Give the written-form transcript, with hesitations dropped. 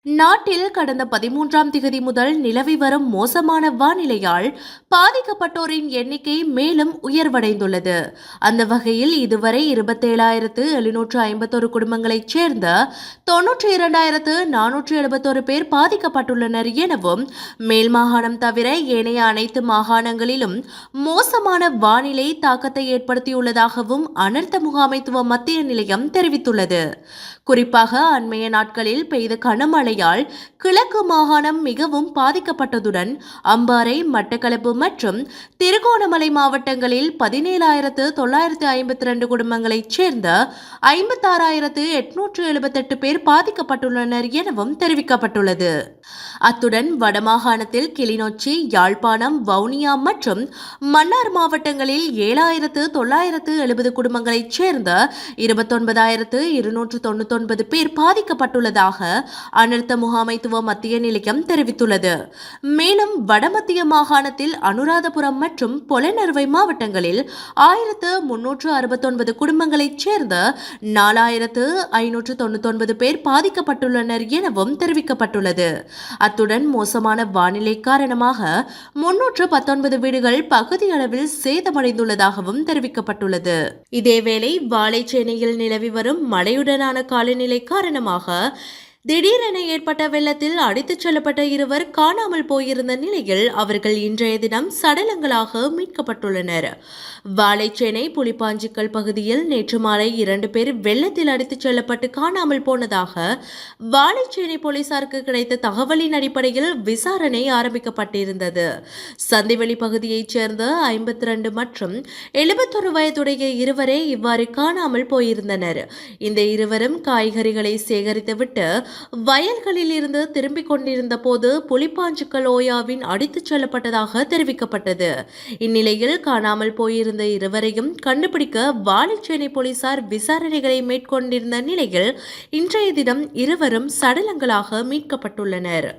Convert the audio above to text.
நாட்டில் கடந்த 13ஆம் திகதி முதல் நிலவி வரும் மோசமான வானிலையால் பாதிக்கப்பட்டோரின் எண்ணிக்கை மேலும் உயர்வடைந்துள்ளது. அந்த வகையில் இதுவரை 27,751 குடும்பங்களைச் சேர்ந்த 92,471 பேர் பாதிக்கப்பட்டுள்ளனர் எனவும், மேல் மாகாணம் தவிர ஏனைய அனைத்து மாகாணங்களிலும் மோசமான வானிலை தாக்கத்தை ஏற்படுத்தியுள்ளதாகவும் அனர்த்த முகாமைத்துவ மத்திய நிலையம் தெரிவித்துள்ளது. குறிப்பாக அண்மைய நாட்களில் பெய்த கனமழையால் கிழக்கு மாகாணம் மிகவும் பாதிக்கப்பட்டதுடன் அம்பாறை, மட்டக்களப்பு மற்றும் திருகோணமலை மாவட்டங்களில் 17,952 குடும்பங்களைச் சேர்ந்த 56,878 பேர் பாதிக்கப்பட்டுள்ளனர் எனவும் தெரிவிக்கப்பட்டுள்ளது. அத்துடன் வடமாகாணத்தில் கிளிநொச்சி, யாழ்ப்பாணம், வவுனியா மற்றும் மன்னார் மாவட்டங்களில் 7,970 குடும்பங்களைச் சேர்ந்த 29,299 பேர் பாதிக்கப்பட்டுள்ளதாக அனர்த்த முகாமைத்துவ மத்திய நிலையம் தெரிவித்துள்ளது. மேலும் வடமத்திய மாகாணத்தில் அனுராதபுரம் மற்றும் பொலனறுவை மாவட்டங்களில் 1,369 குடும்பங்களைச் சேர்ந்த 4,599 பேர் பாதிக்கப்பட்டுள்ளனர் எனவும் தெரிவிக்கப்பட்டுள்ளது. அத்துடன் மோசமான வானிலை காரணமாக 319 வீடுகள் பகுதியளவில் சேதமடைந்துள்ளதாகவும் தெரிவிக்கப்பட்டுள்ளது. இதேவேளை வாழைச்சேனையில் நிலவி வரும் மழையுடனான காலநிலை காரணமாக திடீரென ஏற்பட்ட வெள்ளத்தில் அடித்துச் செல்லப்பட்ட இருவர் காணாமல் போயிருந்த நிலையில் அவர்கள் இன்றைய தினம் சடலங்களாக மீட்கப்பட்டுள்ளனர். வாழைச்சேனை புலிப்பாஞ்சிக்கல் பகுதியில் நேற்று மாலை 2 பேர் வெள்ளத்தில் அடித்துச் செல்லப்பட்டு காணாமல் போனதாக வாழைச்சேனை போலீசாருக்கு கிடைத்த தகவலின் அடிப்படையில் விசாரணை ஆரம்பிக்கப்பட்டிருந்தது. சந்திவெளி பகுதியைச் சேர்ந்த 52 மற்றும் 71 வயதுடைய இருவரே இவ்வாறு காணாமல் போயிருந்தனர். இந்த இருவரும் காய்கறிகளை சேகரித்துவிட்டு வயல்களில் இருந்து திரும்பிக் கொண்டிருந்த போது புலிப்பாஞ்சிக்கல் ஓயாவின் அடித்துச் செல்லப்பட்டதாக தெரிவிக்கப்பட்டது. இந்நிலையில் காணாமல் போயிருந்த இருவரையும் கண்டுபிடிக்க வாழைச்சேனை போலீசார் விசாரணைகளை மேற்கொண்டிருந்த நிலையில் இன்றைய தினம் இருவரும் சடலங்களாக மீட்கப்பட்டுள்ளனர்.